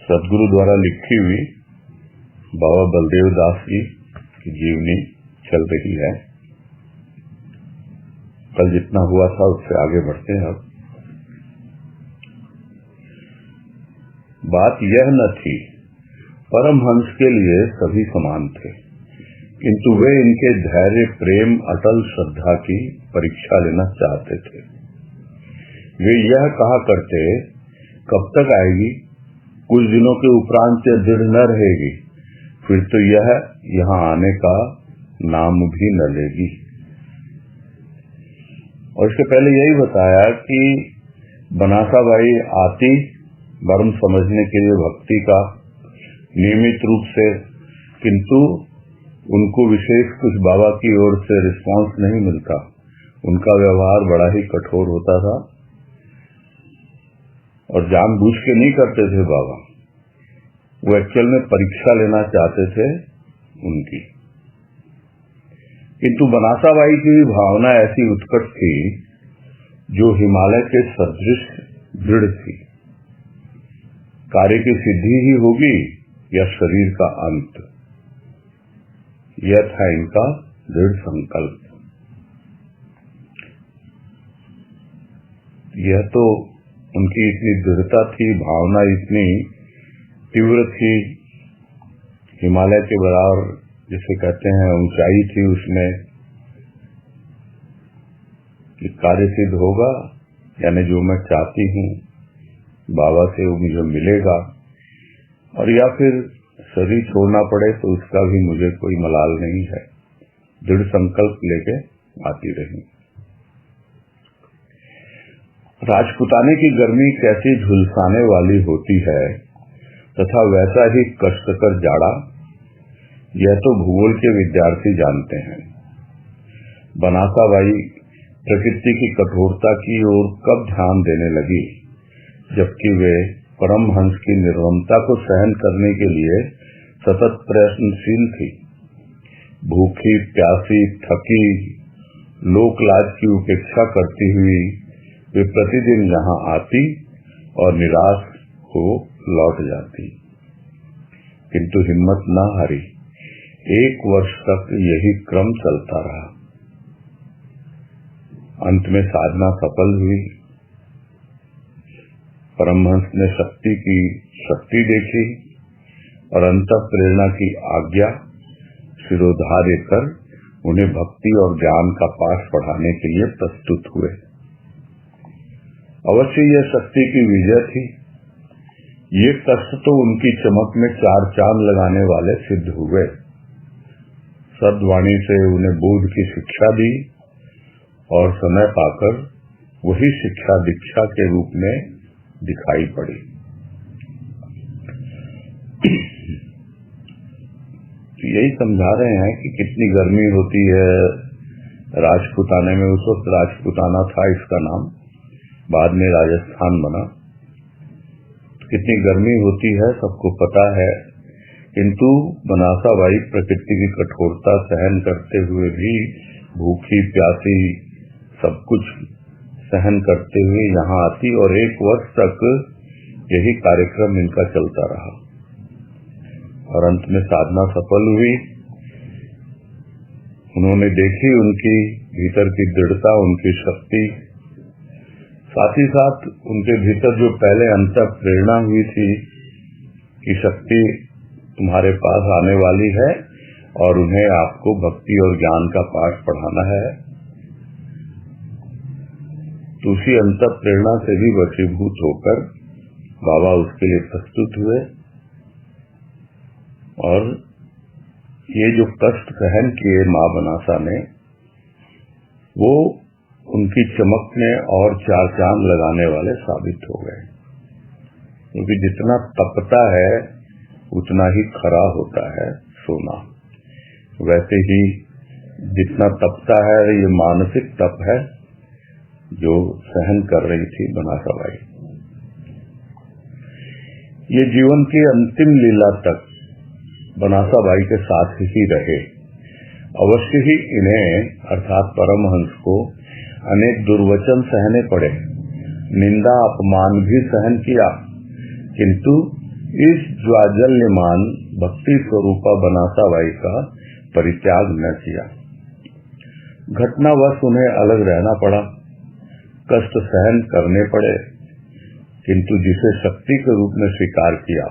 सदगुरु द्वारा लिखी हुई बाबा बलदेव दास जी की जीवनी चल रही है। कल जितना हुआ था उससे आगे बढ़ते हैं। अब बात यह न थी, परमहंस के लिए सभी समान थे, किंतु वे इनके धैर्य, प्रेम, अटल श्रद्धा की परीक्षा लेना चाहते थे। वे यह कहा करते, कब तक आएगी, कुछ दिनों के उपरांत यह दृढ़ न रहेगी, फिर तो यह यहाँ आने का नाम भी न लेगी। और इसके पहले यही बताया कि बनासाबाई आती धर्म समझने के लिए भक्ति का नियमित रूप से, किंतु उनको विशेष कुछ बाबा की ओर से रिस्पांस नहीं मिलता। उनका व्यवहार बड़ा ही कठोर होता था और जानबूझ के नहीं करते थे बाबा, वो एक्चुअल में परीक्षा लेना चाहते थे उनकी। किंतु बनासाबाई की भावना ऐसी उत्कट थी जो हिमालय के सदृश दृढ़ थी। कार्य की सिद्धि ही होगी या शरीर का अंत, यह था इनका दृढ़ संकल्प। यह तो उनकी इतनी दृढ़ता थी, भावना इतनी तीव्र थी, हिमालय के बराबर जिसे कहते हैं ऊंचाई थी उसमें, कि कार्य सिद्ध होगा, यानी जो मैं चाहती हूँ बाबा से वो मुझे मिलेगा, और या फिर शरीर छोड़ना पड़े तो उसका भी मुझे कोई मलाल नहीं है। दृढ़ संकल्प लेके आती रही। राजपुताने की गर्मी कैसी झुलसाने वाली होती है तथा वैसा ही कष्टकर जाड़ा, यह तो भूगोल के विद्यार्थी जानते हैं। बनासाबाई प्रकृति की कठोरता की ओर कब ध्यान देने लगी, जबकि वे परमहंस की निर्ममता को सहन करने के लिए सतत प्रयत्नशील थी। भूखी, प्यासी, थकी, लोक लाज की उपेक्षा करती हुई वे प्रतिदिन यहाँ आती और निराश हो लौट जाती, किंतु हिम्मत न हारी। 1 वर्ष तक यही क्रम चलता रहा। अंत में साधना सफल हुई। परमहंस ने शक्ति देखी और अंतः प्रेरणा की आज्ञा शिरोधार्य कर उन्हें भक्ति और ज्ञान का पाठ पढ़ाने के लिए प्रस्तुत हुए। अवश्य यह शक्ति की विजय थी। ये कष्ट तो उनकी चमक में 4 चांद लगाने वाले सिद्ध हुए। सद्वाणी से उन्हें बोध की शिक्षा दी और समय पाकर वही शिक्षा दीक्षा के रूप में दिखाई पड़ी। तो यही समझा रहे हैं कि कितनी गर्मी होती है राजपुताने में। उस वक्त राजपुताना था इसका नाम, बाद में राजस्थान बना। कितनी गर्मी होती है सबको पता है, किंतु बनासाबाई प्रकृति की कठोरता सहन करते हुए भी, भूखी प्यासी सब कुछ सहन करते हुए यहाँ आती और 1 वर्ष तक यही कार्यक्रम इनका चलता रहा और अंत में साधना सफल हुई। उन्होंने देखी उनकी भीतर की दृढ़ता, उनकी शक्ति, साथ ही साथ उनके भीतर जो पहले अंतर प्रेरणा हुई थी कि शक्ति तुम्हारे पास आने वाली है और उन्हें आपको भक्ति और ज्ञान का पाठ पढ़ाना है। तो उसी अंतर प्रेरणा से भी वशीभूत होकर बाबा उसके लिए प्रस्तुत हुए और ये जो कष्ट सहन किए मां बनासा ने, वो उनकी चमक में और 4 चांद लगाने वाले साबित हो गए। क्योंकि जितना तपता है उतना ही खरा होता है सोना। वैसे ही जितना तपता है ये मानसिक तप है जो सहन कर रही थी बनासाबाई। ये जीवन की अंतिम लीला तक बनासाबाई के साथ ही रहे। अवश्य ही इन्हें अर्थात परमहंस को अनेक दुर्वचन सहने पड़े, निंदा अपमान भी सहन किया, किंतु इस ज्वाजल्यमान भक्ति स्वरूपा बनासाबाई का परित्याग न किया। घटनावश उन्हें अलग रहना पड़ा, कष्ट सहन करने पड़े, किंतु जिसे शक्ति के रूप में स्वीकार किया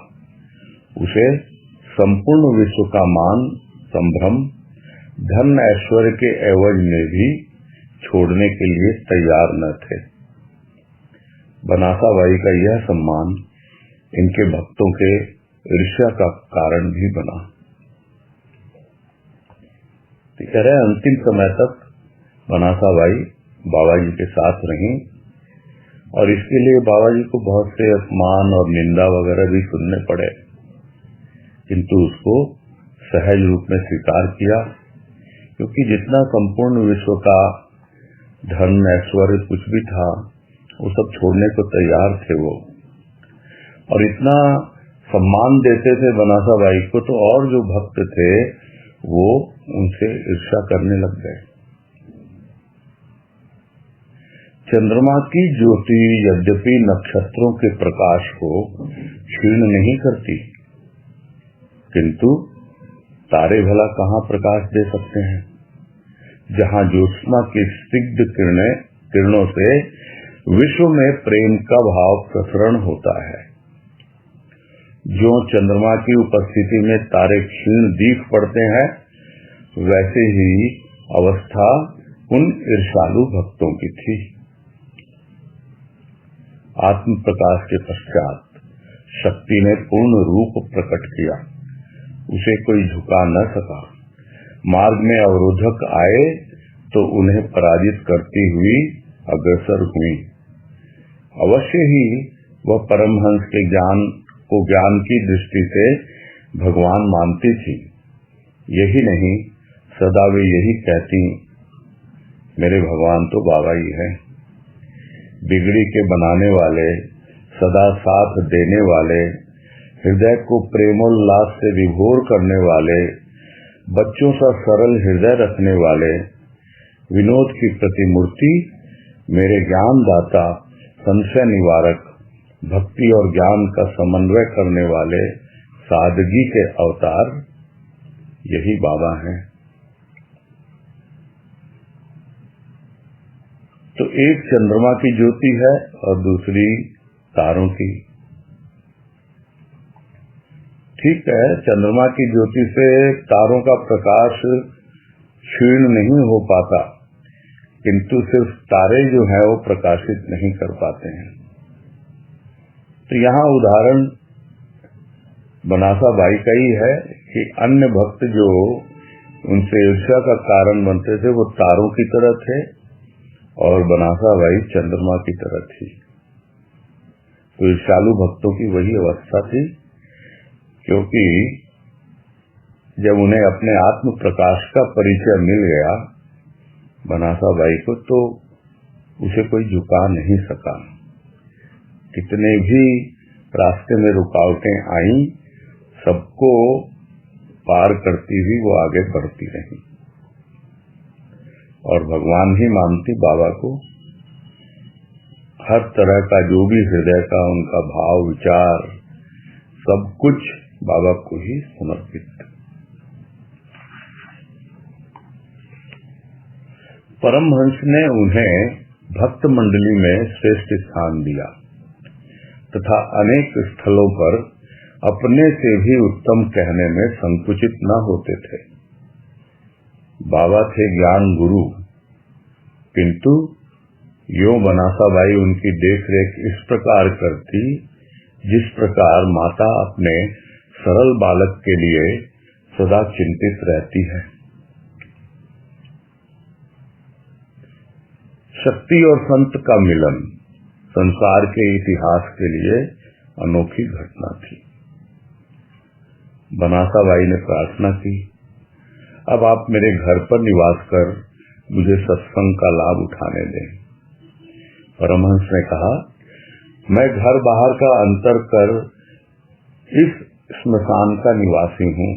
उसे संपूर्ण विश्व का मान, संभ्रम, धन ऐश्वर्य के एवज में भी छोड़ने के लिए तैयार न थे। बनासाबाई का यह सम्मान इनके भक्तों के ईर्ष्या का कारण भी बना। कह रहे अंतिम समय तक बनासाबाई बाबा जी के साथ रही और इसके लिए बाबा जी को बहुत से अपमान और निंदा वगैरह भी सुनने पड़े, किंतु उसको सहज रूप में स्वीकार किया, क्योंकि जितना संपूर्ण विश्व का धन ऐश्वर्य कुछ भी था वो सब छोड़ने को तैयार थे वो, और इतना सम्मान देते थे बनासाबाई को, तो और जो भक्त थे वो उनसे ईर्ष्या करने लग गए। चंद्रमा की ज्योति यद्यपि नक्षत्रों के प्रकाश को क्षीण नहीं करती, किंतु तारे भला कहाँ प्रकाश दे सकते हैं, जहाँ ज्योत्सना की स्निग्ध किरणों से विश्व में प्रेम का भाव प्रसरण होता है। जो चंद्रमा की उपस्थिति में तारे क्षीण दीख पड़ते हैं, वैसे ही अवस्था उन ईर्ष्यालु भक्तों की थी। आत्म प्रकाश के पश्चात शक्ति ने पूर्ण रूप प्रकट किया, उसे कोई झुका न सका। मार्ग में अवरोधक आए तो उन्हें पराजित करती हुई अग्रसर हुई। अवश्य ही वह परमहंस के ज्ञान की दृष्टि से भगवान मानती थी। यही नहीं, सदा वे यही कहती, मेरे भगवान तो बाबा ही है। बिगड़ी के बनाने वाले, सदा साथ देने वाले, हृदय को प्रेमोल्लास से विभोर करने वाले, बच्चों सा सरल हृदय रखने वाले, विनोद की प्रतिमूर्ति, मेरे ज्ञान दाता, संशय निवारक, भक्ति और ज्ञान का समन्वय करने वाले सादगी के अवतार यही बाबा हैं। तो एक चंद्रमा की ज्योति है और दूसरी तारों की। ठीक है, चंद्रमा की ज्योति से तारों का प्रकाश क्षीण नहीं हो पाता, किंतु सिर्फ तारे जो है वो प्रकाशित नहीं कर पाते हैं। तो यहाँ उदाहरण बनासाबाई का ही है कि अन्य भक्त जो उनसे ईर्ष्या का कारण बनते थे वो तारों की तरह थे और बनासाबाई चंद्रमा की तरह थी। तो ईर्ष्यालु भक्तों की वही अवस्था थी, क्योंकि जब उन्हें अपने आत्म प्रकाश का परिचय मिल गया बनासाबाई को, तो उसे कोई झुका नहीं सका। कितने भी रास्ते में रुकावटें आई, सबको पार करती हुई वो आगे बढ़ती रही और भगवान ही मानती बाबा को। हर तरह का जो भी हृदय का उनका भाव विचार सब कुछ बाबा को ही समर्पित। परमहंस ने उन्हें भक्त मंडली में श्रेष्ठ स्थान दिया तथा अनेक स्थलों पर अपने से भी उत्तम कहने में संकुचित न होते थे। बाबा थे ज्ञान गुरु, किंतु यों बनासाबाई उनकी देखरेख इस प्रकार करती जिस प्रकार माता अपने सरल बालक के लिए सदा चिंतित रहती है। शक्ति और संत का मिलन संसार के इतिहास के लिए अनोखी घटना थी। बनासाबाई ने प्रार्थना की, अब आप मेरे घर पर निवास कर मुझे सत्संग का लाभ उठाने दें। परमहंस ने कहा, मैं घर बाहर का अंतर कर इस स्मशान का निवासी हूँ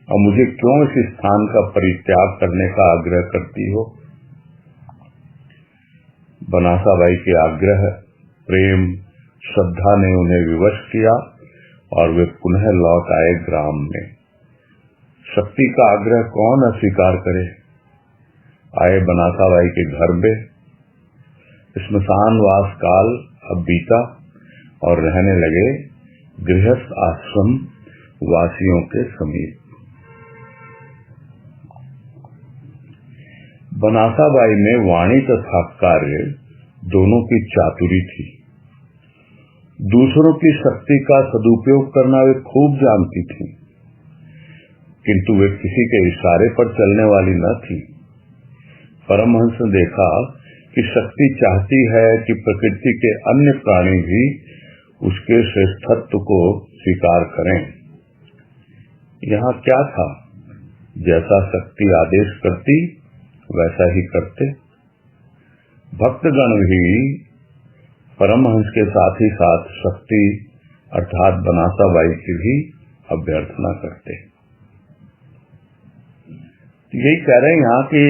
और मुझे क्यों इस स्थान का परित्याग करने का आग्रह करती हो। बनासाबाई के आग्रह, प्रेम, श्रद्धा ने उन्हें विवश किया और वे पुनः लौट आए ग्राम में। शक्ति का आग्रह कौन अस्वीकार करे। आए बनासाबाई के घर में। श्मशानवास काल अब बीता और रहने लगे गृहस्थ आश्रम वासियों के समीप। बनासाबाई में वाणी तथा कार्य दोनों की चातुरी थी। दूसरों की शक्ति का सदुपयोग करना वे खूब जानती थी, किंतु वे किसी के इशारे पर चलने वाली न थी। परमहंस ने देखा कि शक्ति चाहती है कि प्रकृति के अन्य प्राणी भी उसके श्रेष्ठत्व को स्वीकार करें। यहाँ क्या था, जैसा शक्ति आदेश करती वैसा ही करते। भक्तगण भी परमहंस के साथ ही साथ शक्ति अर्थात बनासाबाई की भी अभ्यर्थना करते। यही कह रहे हैं यहाँ कि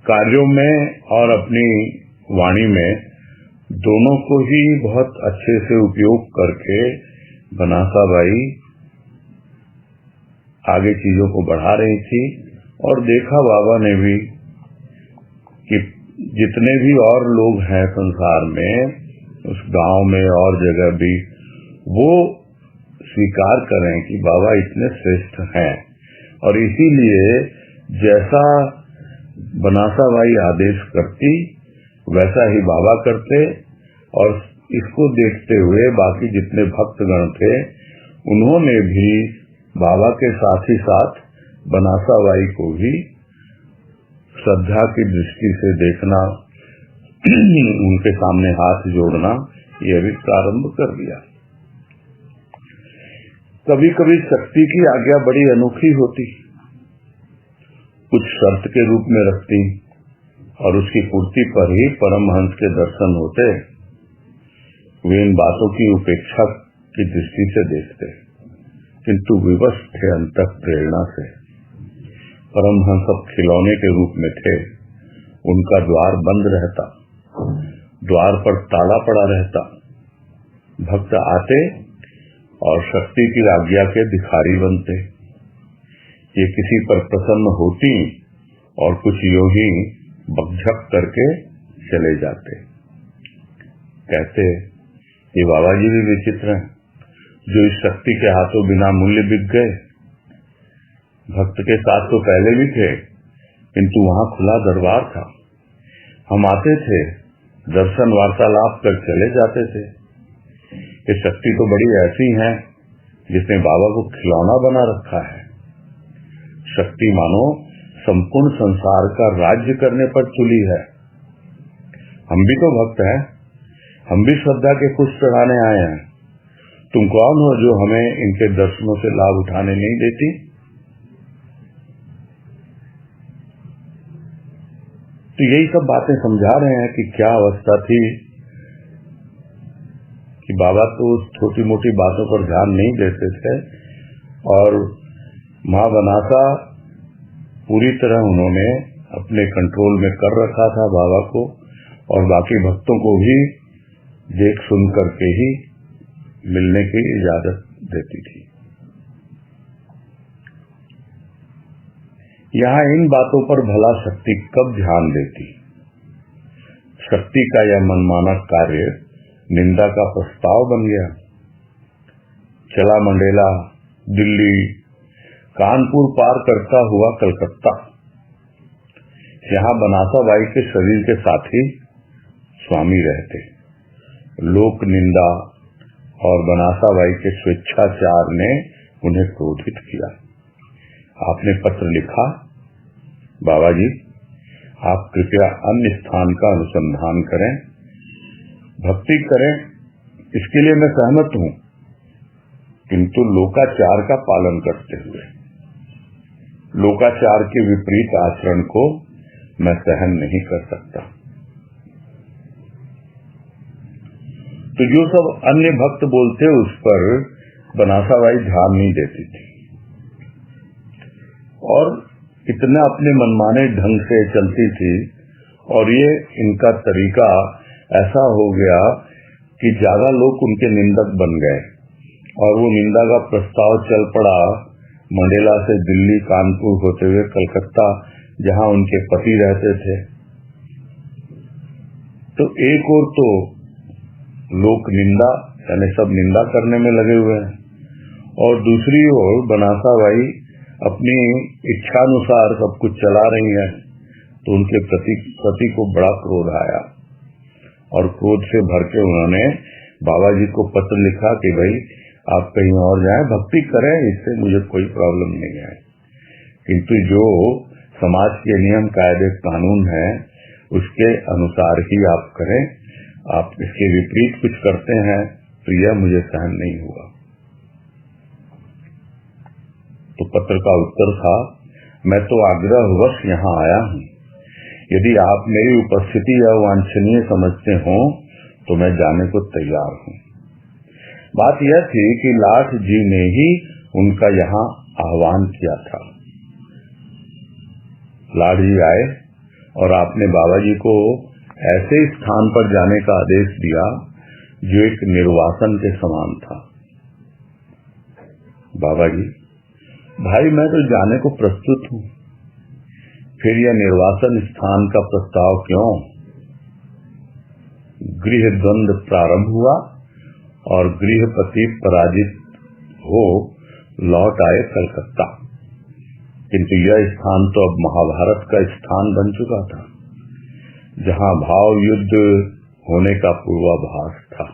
कार्यों में और अपनी वाणी में दोनों को ही बहुत अच्छे से उपयोग करके बनासाबाई आगे चीजों को बढ़ा रही थी। और देखा बाबा ने भी कि जितने भी और लोग हैं संसार में, उस गांव में और जगह भी, वो स्वीकार करें कि बाबा इतने श्रेष्ठ हैं। और इसीलिए जैसा बनासाबाई आदेश करती वैसा ही बाबा करते। और इसको देखते हुए बाकी जितने भक्तगण थे उन्होंने भी बाबा के साथ ही साथ बनासाबाई को भी श्रद्धा की दृष्टि से देखना, उनके सामने हाथ जोड़ना, यह भी प्रारंभ कर दिया। कभी कभी शक्ति की आज्ञा बड़ी अनोखी होती, कुछ शर्त के रूप में रखती और उसकी पूर्ति पर ही परमहंस के दर्शन होते। वे इन बातों की उपेक्षा की दृष्टि से देखते, किंतु विवश थे अंतः प्रेरणा से। परमहंस अब खिलौने के रूप में थे। उनका द्वार बंद रहता, द्वार पर ताला पड़ा रहता। भक्त आते और शक्ति की आज्ञा के भिखारी बनते। ये किसी पर प्रसन्न होती और कुछ यूं ही बकझक करके चले जाते। कहते ये बाबा जी भी विचित्र हैं, जो इस शक्ति के हाथों बिना मूल्य बिक गए। भक्त के साथ तो पहले भी थे, किंतु वहाँ खुला दरबार था। हम आते थे, दर्शन वार्तालाप कर चले जाते थे। ये शक्ति तो बड़ी ऐसी है जिसने बाबा को खिलौना बना रखा है। शक्ति मानो संपूर्ण संसार का राज्य करने पर तुली है। हम भी तो भक्त हैं, हम भी श्रद्धा के पुष्प चढ़ाने आए हैं। तुम कौन हो जो हमें इनके दर्शनों से लाभ उठाने नहीं देती। तो यही सब बातें समझा रहे हैं कि क्या अवस्था थी कि बाबा तो छोटी मोटी बातों पर ध्यान नहीं देते थे। और माँ बनासा पूरी तरह उन्होंने अपने कंट्रोल में कर रखा था बाबा को, और बाकी भक्तों को भी देख सुन करके ही मिलने की इजाजत देती थी। यहाँ इन बातों पर भला शक्ति कब ध्यान देती। शक्ति का यह मनमाना कार्य निंदा का प्रस्ताव बन गया। चला मंडेला दिल्ली, कानपुर पार करता हुआ कलकत्ता। यहाँ बनासाबाई के शरीर के साथी स्वामी रहते। लोक निंदा और बनासाबाई के स्वेच्छाचार ने उन्हें क्रोधित किया। आपने पत्र लिखा, बाबा जी आप कृपया अन्य स्थान का अनुसंधान करें, भक्ति करें, इसके लिए मैं सहमत हूँ, किंतु लोकाचार का पालन करते हुए। लोकाचार के विपरीत आचरण को मैं सहन नहीं कर सकता। तो जो सब अन्य भक्त बोलते उस पर बनासाबाई ध्यान नहीं देती थी और इतना अपने मनमाने ढंग से चलती थी। और ये इनका तरीका ऐसा हो गया कि ज्यादा लोग उनके निंदक बन गए और वो निंदा का प्रस्ताव चल पड़ा मंडेला से दिल्ली, कानपुर होते हुए कलकत्ता, जहां उनके पति रहते थे। तो एक और तो लोक निंदा यानी सब निंदा करने में लगे हुए हैं, और दूसरी ओर बनासा बाई अपनी इच्छानुसार सब कुछ चला रही है। तो उनके पति को बड़ा क्रोध आया और क्रोध से भर के उन्होंने बाबा जी को पत्र लिखा कि भाई आप कहीं और जाएं, भक्ति करें, इससे मुझे कोई प्रॉब्लम नहीं है, किंतु जो समाज के नियम कायदे कानून है उसके अनुसार ही आप करें, आप इसके विपरीत कुछ करते हैं तो यह मुझे सहन नहीं हुआ। तो पत्र का उत्तर था, मैं तो आग्रहवश यहाँ आया हूँ, यदि आप मेरी उपस्थिति अवांछनीय समझते हो तो मैं जाने को तैयार हूँ। बात यह थी कि लाठ जी ने ही उनका यहाँ आह्वान किया था। लाठ जी आए और आपने बाबा जी को ऐसे स्थान पर जाने का आदेश दिया जो एक निर्वासन के समान था। बाबा जी, भाई मैं तो जाने को प्रस्तुत हूँ, फिर यह निर्वासन स्थान का प्रस्ताव क्यों? गृह द्वंद्व प्रारंभ हुआ और गृहपति पराजित हो लौट आए कलकत्ता, किंतु यह स्थान तो अब महाभारत का स्थान बन चुका था, जहां भाव युद्ध होने का पूर्वाभास था।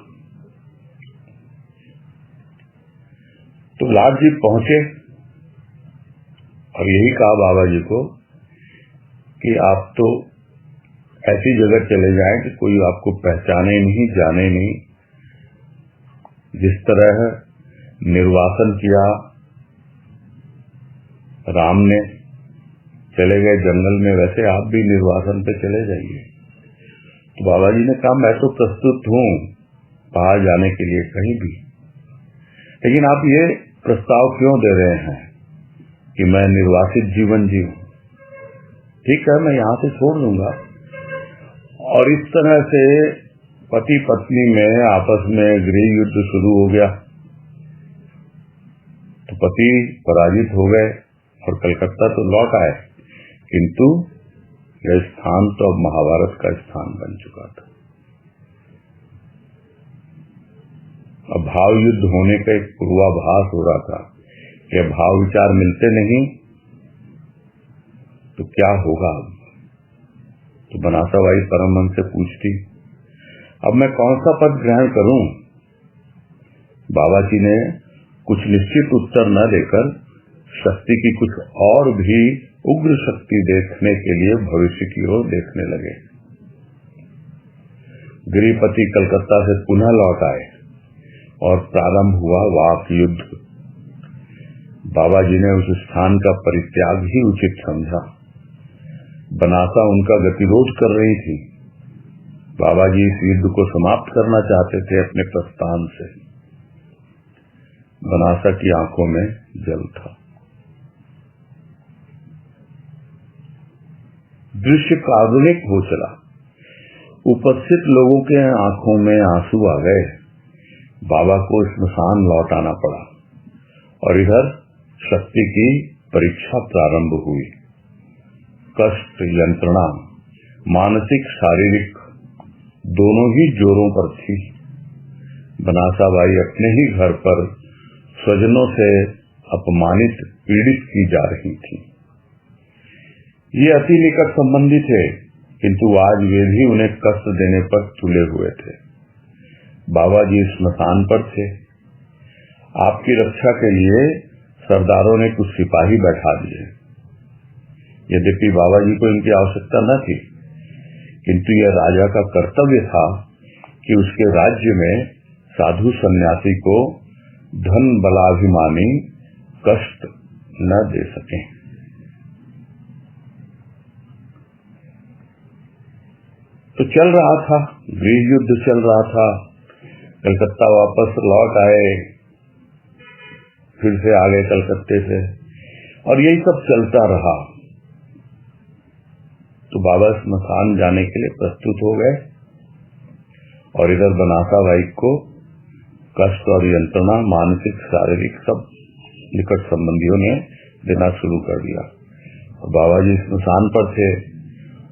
तो लाट जी पहुंचे और यही कहा बाबा जी को कि आप तो ऐसी जगह चले जाएं कि कोई आपको पहचाने नहीं, जाने नहीं। जिस तरह निर्वासन किया राम ने, चले गए जंगल में, वैसे आप भी निर्वासन पे चले जाइए। तो बाबा जी ने कहा, मैं तो प्रस्तुत हूँ बाहर जाने के लिए कहीं भी, लेकिन आप ये प्रस्ताव क्यों दे रहे हैं कि मैं निर्वासित जीवन जीऊं? ठीक है, मैं यहाँ से छोड़ दूंगा। और इस तरह से पति पत्नी में आपस में गृह युद्ध शुरू हो गया। तो पति पराजित हो गए और कलकत्ता तो लौट आए, किंतु यह स्थान तो अब महाभारत का स्थान बन चुका था। अब भाव युद्ध होने का एक पूर्वाभास हो रहा था कि भाव विचार मिलते नहीं तो क्या होगा। तो बनासा बाई परमहंस से पूछती, अब मैं कौन सा पद ग्रहण करूं? बाबा जी ने कुछ निश्चित उत्तर न देकर शक्ति की कुछ और भी उग्र शक्ति देखने के लिए भविष्य की ओर देखने लगे। गृहपति कलकत्ता से पुनः लौट आए और प्रारंभ हुआ वाक युद्ध। बाबा जी ने उस स्थान का परित्याग ही उचित समझा। बनासा उनका गतिरोध कर रही थी। बाबा जी इस युद्ध को समाप्त करना चाहते थे अपने प्रस्थान से। बनासा की आंखों में जल था। दृश्य काल्पनिक हो चला। उपस्थित लोगों के आंखों में आंसू आ गए। बाबा को स्मशान लौट आना पड़ा और इधर शक्ति की परीक्षा प्रारंभ हुई। कष्ट, यंत्रणा, मानसिक शारीरिक दोनों ही जोरों पर थी। बनासा बाई अपने ही घर पर स्वजनों से अपमानित, पीड़ित की जा रही थी। ये अति निकट संबंधी थे, किंतु आज वे भी उन्हें कष्ट देने पर तुले हुए थे। बाबा जी स्मशान पर थे। आपकी रक्षा के लिए सरदारों ने कुछ सिपाही बैठा दिए। यद्यपि बाबा जी को इनकी आवश्यकता न थी, किंतु यह राजा का कर्तव्य था कि उसके राज्य में साधु सन्यासी को धन बलाभिमानी कष्ट न दे सके। तो चल रहा था, गृह युद्ध चल रहा था। कलकत्ता वापस लौट आए, फिर से आ गए कलकत्ते से, और यही सब चलता रहा। तो बाबा स्मशान जाने के लिए प्रस्तुत हो गए और इधर बनासा बाई को कष्ट और यंत्रणा मानसिक शारीरिक सब निकट संबंधियों ने देना शुरू कर दिया। और बाबा जी स्मशान पर थे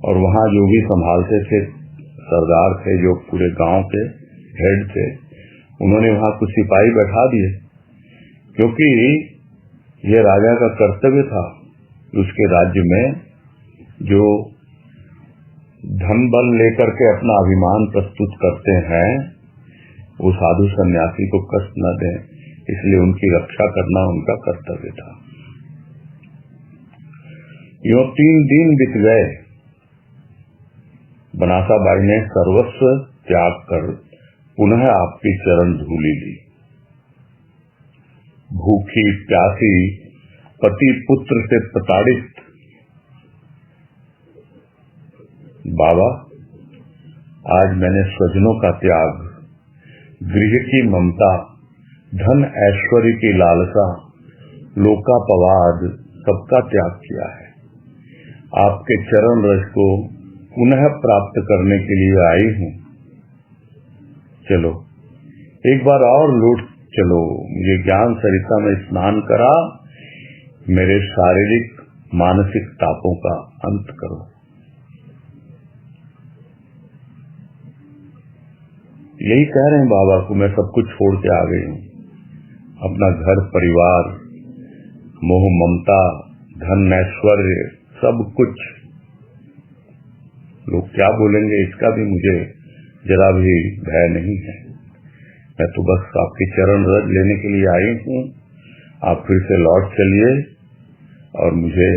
और वहाँ जो भी संभालते थे सरदार थे, जो पूरे गांव के हेड थे, उन्होंने वहाँ कुछ सिपाही बैठा दिए, क्योंकि ये राजा का कर्तव्य था कि उसके राज्य में जो धन बल लेकर के अपना अभिमान प्रस्तुत करते हैं वो साधु सन्यासी को कष्ट न दें, इसलिए उनकी रक्षा करना उनका कर्तव्य था। यूं 3 दिन बीत गए। बनासा बाई ने सर्वस्व त्याग कर पुनः आपकी चरण धूली ली। भूखी प्यासी पति पुत्र से प्रताड़ित बाबा, आज मैंने स्वजनों का त्याग, गृह की ममता, धन ऐश्वर्य की लालसा, लोकापवाद सबका त्याग किया है। आपके चरण रज को पुनः प्राप्त करने के लिए आई हूँ। चलो एक बार और लौट चलो, मुझे ज्ञान सरिता में स्नान करा, मेरे शारीरिक मानसिक तापों का अंत करो। यही कह रहे हैं बाबा को, मैं सब कुछ छोड़ के आ गई हूँ, अपना घर परिवार, मोह ममता, धन ऐश्वर्य, सब कुछ। लोग क्या बोलेंगे इसका भी मुझे जरा भी भय नहीं है। मैं तो बस आपके चरण रज लेने के लिए आई हूँ। आप फिर से लौट चलिए और मुझे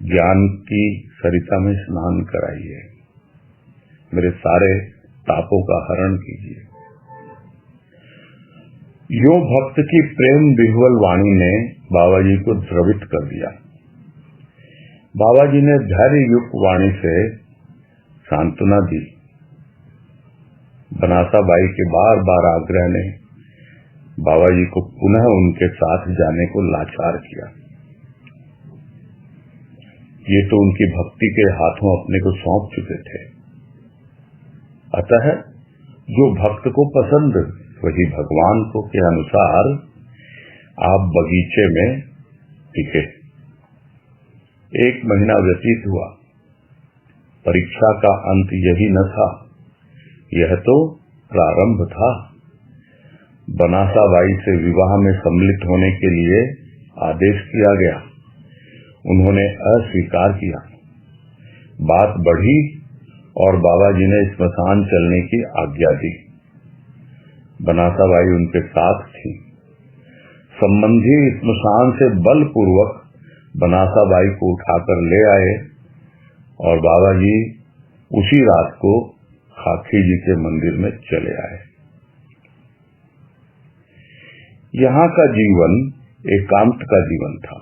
ज्ञान की सरिता में स्नान कराइए, मेरे सारे तापों का हरण कीजिए। यूं भक्त की प्रेम विह्वल वाणी ने बाबा जी को द्रवित कर दिया। बाबा जी ने धैर्य युक्त वाणी से सांत्वना दी। बनासा बाई के बार बार आग्रह ने बाबा जी को पुनः उनके साथ जाने को लाचार किया। ये तो उनकी भक्ति के हाथों अपने को सौंप चुके थे। अतः जो भक्त को पसंद वही भगवान को के अनुसार आप बगीचे में टिके। 1 महीना व्यतीत हुआ। परीक्षा का अंत यही न था, यह तो प्रारंभ था। बनासा बाई से विवाह में सम्मिलित होने के लिए आदेश किया गया। उन्होंने अस्वीकार किया। बात बढ़ी और बाबा जी ने स्मशान चलने की आज्ञा दी। बनासा बाई उनके साथ थी। संबंधी स्मशान से बलपूर्वक बनासा बाई को उठाकर ले आए और बाबा जी उसी रात को खाकी जी के मंदिर में चले आए। यहाँ का जीवन एकांत का जीवन था।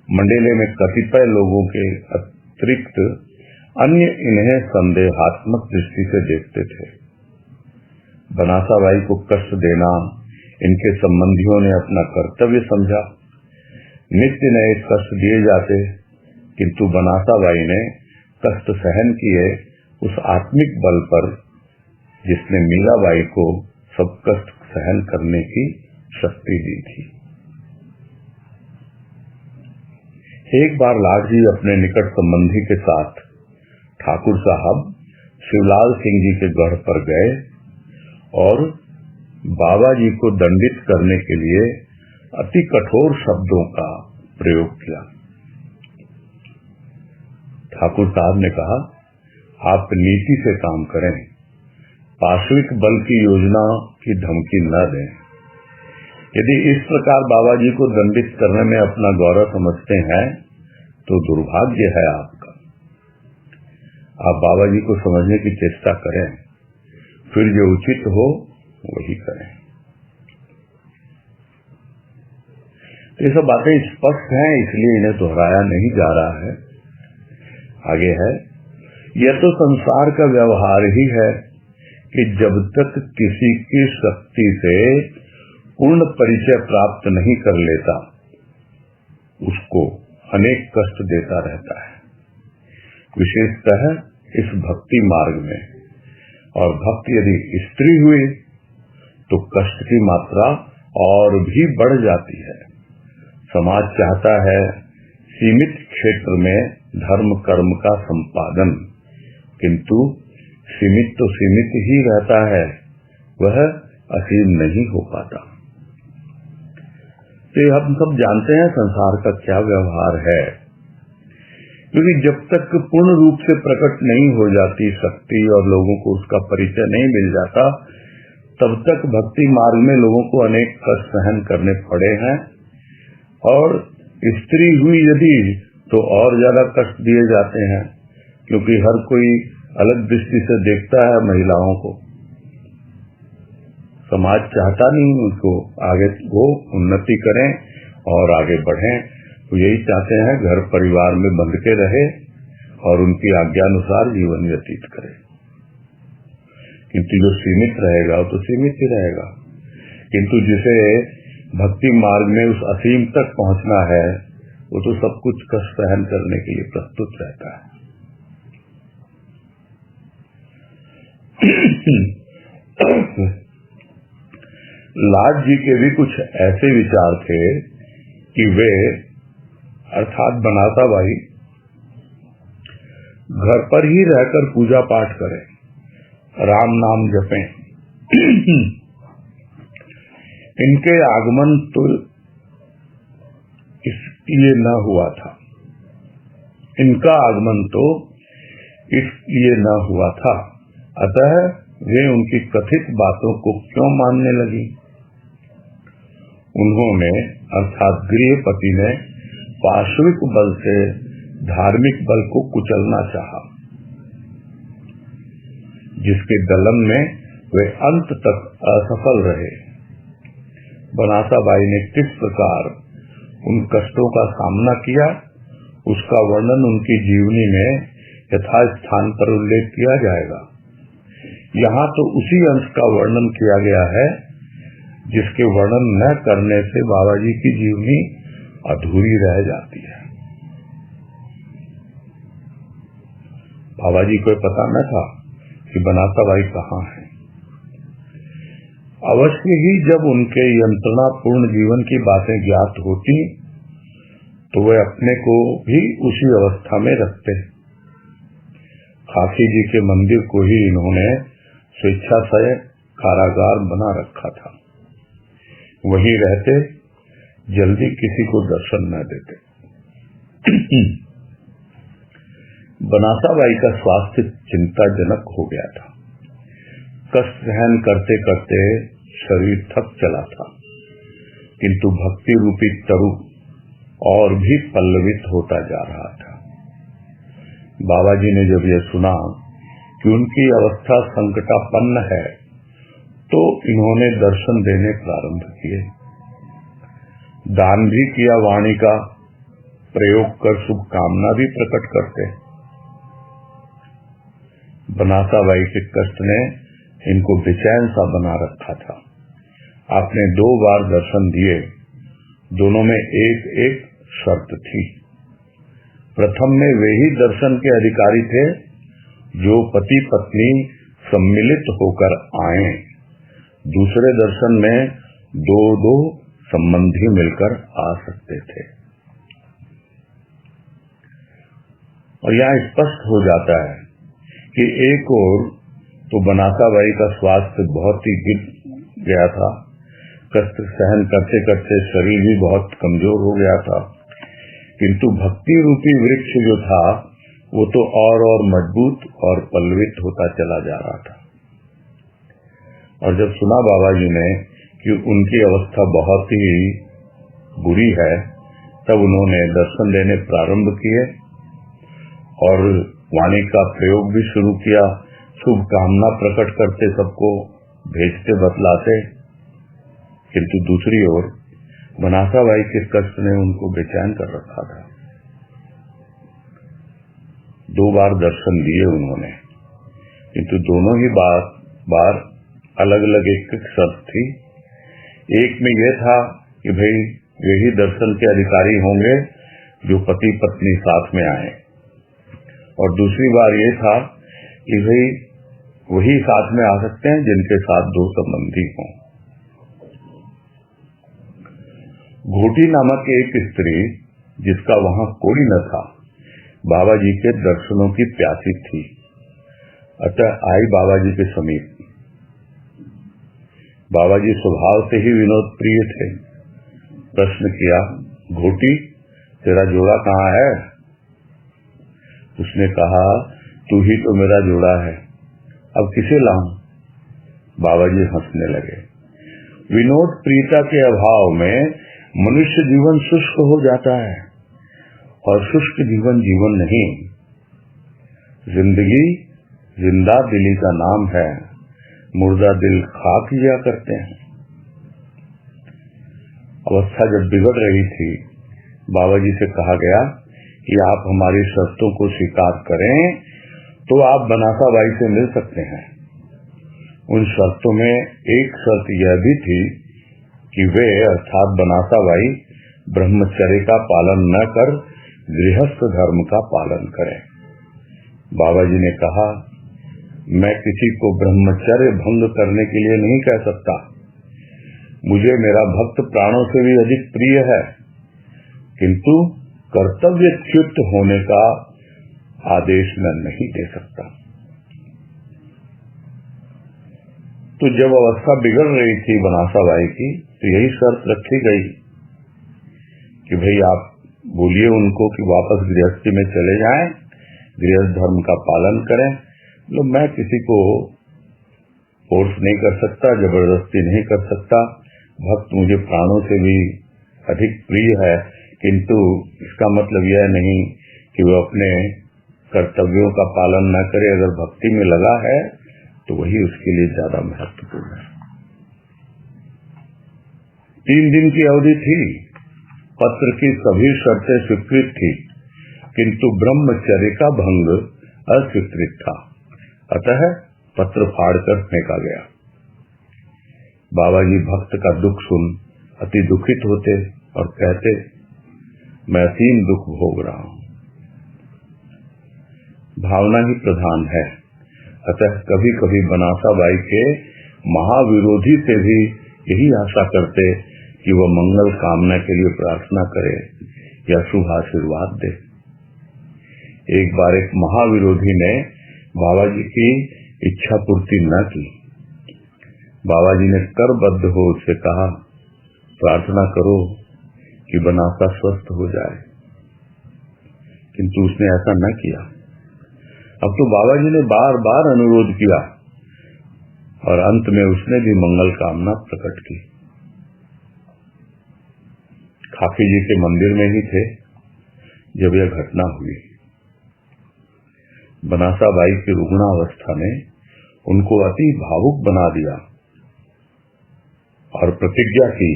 मंडेले में कतिपय लोगों के अतिरिक्त अन्य इन्हें संदेहात्मक दृष्टि से देखते थे। बनासा बाई को कष्ट देना इनके संबंधियों ने अपना कर्तव्य समझा। नित्य नए कष्ट दिए जाते, किंतु बनासा बाई ने कष्ट सहन किए उस आत्मिक बल पर जिसने मीराबाई को सब कष्ट सहन करने की शक्ति दी थी। एक बार लाट जी अपने निकट संबंधी के साथ ठाकुर साहब शिवलाल सिंह जी के गढ़ पर गए और बाबा जी को दंडित करने के लिए अति कठोर शब्दों का प्रयोग किया। ठाकुर साहब ने कहा, आप नीति से काम करें, पार्श्विक बल की योजना की धमकी न दें। यदि इस प्रकार बाबा जी को दंडित करने में अपना गौरव समझते हैं तो दुर्भाग्य है आपका। आप बाबा जी को समझने की चेष्टा करें, फिर जो उचित हो वही करें। ये सब बातें स्पष्ट हैं, इसलिए इन्हें दोहराया नहीं जा रहा है। आगे है, यह तो संसार का व्यवहार ही है कि जब तक किसी की शक्ति से पूर्ण परिचय प्राप्त नहीं कर लेता उसको अनेक कष्ट देता रहता है। विशेषतः इस भक्ति मार्ग में और भक्त यदि स्त्री हुई तो कष्ट की मात्रा और भी बढ़ जाती है। समाज चाहता है सीमित क्षेत्र में धर्म कर्म का संपादन, किंतु सीमित तो सीमित ही रहता है, वह असीम नहीं हो पाता। तो हम सब जानते हैं संसार का क्या व्यवहार है, क्योंकि जब तक पूर्ण रूप से प्रकट नहीं हो जाती शक्ति और लोगों को उसका परिचय नहीं मिल जाता, तब तक भक्ति मार्ग में लोगों को अनेक कष्ट सहन करने पड़े हैं। और स्त्री हुई यदि तो और ज्यादा कष्ट दिए जाते हैं, क्योंकि हर कोई अलग दृष्टि से देखता है महिलाओं को। समाज चाहता नहीं उनको आगे वो उन्नति करें और आगे बढ़ें, तो यही चाहते हैं घर परिवार में बंध के रहे और उनकी आज्ञानुसार जीवन व्यतीत करे। किंतु जो सीमित रहेगा वो तो सीमित ही रहेगा, किंतु जिसे भक्ति मार्ग में उस असीम तक पहुंचना है वो तो सब कुछ कष्ट सहन करने के लिए प्रस्तुत रहता है। लाट जी के भी कुछ ऐसे विचार थे कि वे अर्थात बनाता भाई घर पर ही रहकर पूजा पाठ करें, राम नाम जपें। इनके आगमन तो इसलिए न हुआ था, इनका आगमन तो इसलिए न हुआ था, अतः वे उनकी कथित बातों को क्यों मानने लगी। उन्होंने अर्थात गृहपति ने पार्श्विक बल से धार्मिक बल को कुचलना चाहा, जिसके दलन में वे अंत तक असफल रहे। बनासाबाई ने किस प्रकार उन कष्टों का सामना किया, उसका वर्णन उनकी जीवनी में यथास्थान पर उल्लेख किया जाएगा। यहाँ तो उसी अंश का वर्णन किया गया है जिसके वर्णन न करने से बाबा जी की जीवनी अधूरी रह जाती है। बाबा जी को पता न था कि बनासाबाई कहाँ है। अवश्य ही जब उनके यंत्रणा पूर्ण जीवन की बातें ज्ञात होती तो वे अपने को भी उसी अवस्था में रखते। खाकी जी के मंदिर को ही इन्होंने स्वेच्छा से कारागार बना रखा था, वहीं रहते, जल्दी किसी को दर्शन न देते। बनासाबाई का स्वास्थ्य चिंताजनक हो गया था। कष्ट सहन करते करते शरीर थक चला था, किंतु भक्ति रूपी तरु और भी पल्लवित होता जा रहा था। बाबा जी ने जब यह सुना कि उनकी अवस्था संकटापन्न है, तो इन्होंने दर्शन देने प्रारंभ किए। दान भी किया, वाणी का प्रयोग कर शुभकामना भी प्रकट करते। बनासाबाई के कष्ट ने इनको बेचैन सा बना रखा था। आपने 2 बार दर्शन दिए, दोनों में एक एक शर्त थी। प्रथम में वे ही दर्शन के अधिकारी थे जो पति पत्नी सम्मिलित होकर आए। दूसरे दर्शन में 2 संबंधी मिलकर आ सकते थे। और यहाँ स्पष्ट हो जाता है कि एक और तो बनासाबाई का स्वास्थ्य बहुत ही गिर गया था, कष्ट सहन करते करते शरीर भी बहुत कमजोर हो गया था, किंतु भक्ति रूपी वृक्ष जो था वो तो और मजबूत और पल्लवित होता चला जा रहा था। और जब सुना बाबा जी ने कि उनकी अवस्था बहुत ही बुरी है, तब उन्होंने दर्शन देने प्रारंभ किए और वाणी का प्रयोग भी शुरू किया। शुभकामना प्रकट करते, सबको भेजते बतलाते, किंतु दूसरी ओर बनासाबाई के कष्ट ने उनको बेचैन कर रखा था। 2 बार दर्शन दिए उन्होंने, किंतु दोनों ही बार अलग अलग एक शर्त थी। एक में यह था कि भाई यही दर्शन के अधिकारी होंगे जो पति पत्नी साथ में आए, और दूसरी बार ये था कि भाई वही साथ में आ सकते हैं जिनके साथ दो संबंधी हों। घोटी नामक एक स्त्री, जिसका वहां कोई न था, बाबा जी के दर्शनों की प्यासी थी, अतः आई बाबा जी के समीप। बाबा जी स्वभाव से ही विनोद प्रिय थे। प्रश्न किया, घोटी, तेरा जोड़ा कहाँ है? उसने कहा, तू ही तो मेरा जोड़ा है, अब किसे लाऊं? बाबा जी हंसने लगे। विनोद प्रियता के अभाव में मनुष्य जीवन शुष्क हो जाता है, और शुष्क जीवन जीवन नहीं। जिंदगी जिंदा दिली का नाम है, मुर्दा दिल खाक लिया करते हैं। अवस्था जब बिगड़ रही थी, बाबा जी से कहा गया कि आप हमारी शर्तों को स्वीकार करें तो आप बनासा बाई से मिल सकते हैं। उन शर्तों में एक शर्त यह भी थी कि वे अर्थात बनासा बाई ब्रह्मचर्य का पालन न कर गृहस्थ धर्म का पालन करें। बाबा जी ने कहा, मैं किसी को ब्रह्मचर्य भंग करने के लिए नहीं कह सकता। मुझे मेरा भक्त प्राणों से भी अधिक प्रिय है, किंतु कर्तव्यच्युत होने का आदेश मैं नहीं दे सकता। तो जब अवस्था बिगड़ रही थी बनासा बाई की, तो यही शर्त रखी गई कि भाई आप बोलिए उनको कि वापस गृहस्थी में चले जाएं, गृहस्थ धर्म का पालन करें। तो मैं किसी को फोर्स नहीं कर सकता, जबरदस्ती नहीं कर सकता। भक्त मुझे प्राणों से भी अधिक प्रिय है, किंतु इसका मतलब यह नहीं कि वो अपने कर्तव्यों का पालन न करे। अगर भक्ति में लगा है तो वही उसके लिए ज्यादा महत्वपूर्ण है। 3 दिन की अवधि थी। पत्र की सभी शर्तें स्वीकृत थी, किंतु ब्रह्मचर्य का भंग अस्वीकृत था, अतः पत्र फाड़कर फेंका गया। बाबा जी भक्त का दुख सुन अति दुखित होते और कहते, मैं असीम दुख भोग रहा हूं। भावना ही प्रधान है, अतः कभी कभी बनासा बाई के महाविरोधी से भी यही आशा करते कि वह मंगल कामना के लिए प्रार्थना करे या शुभ आशीर्वाद दे। एक बार एक महाविरोधी ने बाबा जी की इच्छा पूर्ति न की। बाबा जी ने करबद्ध हो उससे कहा, प्रार्थना करो कि बनासा स्वस्थ हो जाए, किंतु उसने ऐसा न किया। अब तो बाबा जी ने बार बार अनुरोध किया और अंत में उसने भी मंगल कामना प्रकट की। खाकी जी के मंदिर में ही थे जब यह घटना हुई। बनासा बाई की रुग्णावस्था ने उनको अति भावुक बना दिया और प्रतिज्ञा की,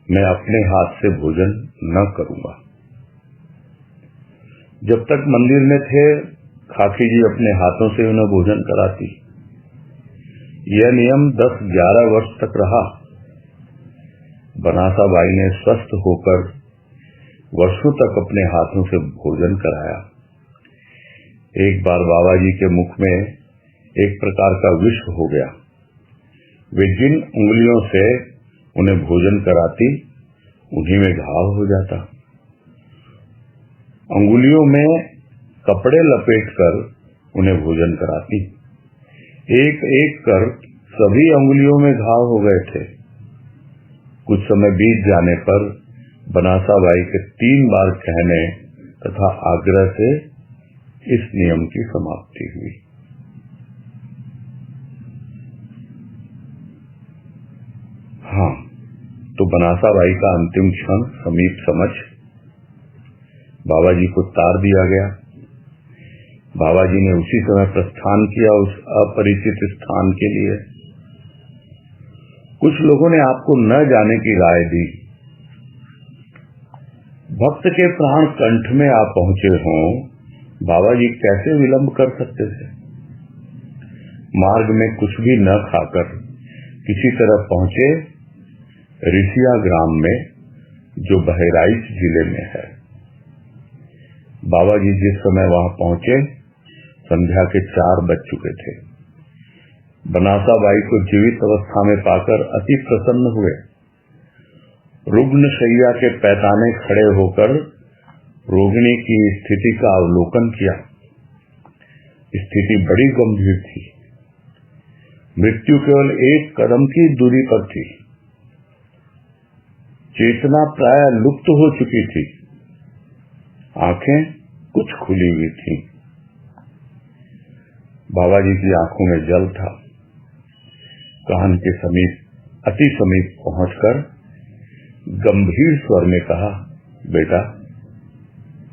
मैं अपने हाथ से भोजन न करूंगा। जब तक मंदिर में थे, खाकी जी अपने हाथों से उन्हें भोजन कराती। यह नियम 10-11 वर्ष तक रहा। बनासा बाई ने स्वस्थ होकर वर्षों तक अपने हाथों से भोजन कराया। एक बार बाबा जी के मुख में एक प्रकार का विष हो गया। वे जिन उंगलियों से उन्हें भोजन कराती, उन्हीं में घाव हो जाता। अंगुलियों में कपड़े लपेटकर उन्हें भोजन कराती। एक एक कर सभी अंगुलियों में घाव हो गए थे। कुछ समय बीत जाने पर बनासा बाई के 3 बार कहने तथा आग्रह से इस नियम की समाप्ति हुई। हाँ, तो बनासा बाई का अंतिम क्षण समीप समझ बाबा जी को तार दिया गया। बाबा जी ने उसी समय प्रस्थान किया उस अपरिचित स्थान के लिए। कुछ लोगों ने आपको न जाने की राय दी। भक्त के प्राण कंठ में आप पहुंचे हों, बाबा जी कैसे विलंब कर सकते थे? मार्ग में कुछ भी न खाकर किसी तरह पहुंचे ऋषिया ग्राम में, जो बहराइच जिले में है। बाबा जी जिस समय वहां पहुंचे, संध्या के 4 बज चुके थे। बनासाबाई को जीवित अवस्था में पाकर अति प्रसन्न हुए। रुग्ण शैया के पैताने खड़े होकर रोगिणी की स्थिति का अवलोकन किया। स्थिति बड़ी गंभीर थी। मृत्यु केवल एक कदम की दूरी पर थी। चेतना प्राय लुप्त हो चुकी थी। आंखें कुछ खुली हुई थी। बाबा जी की आंखों में जल था। कान के समीप, अति समीप पहुंचकर गंभीर स्वर में कहा, बेटा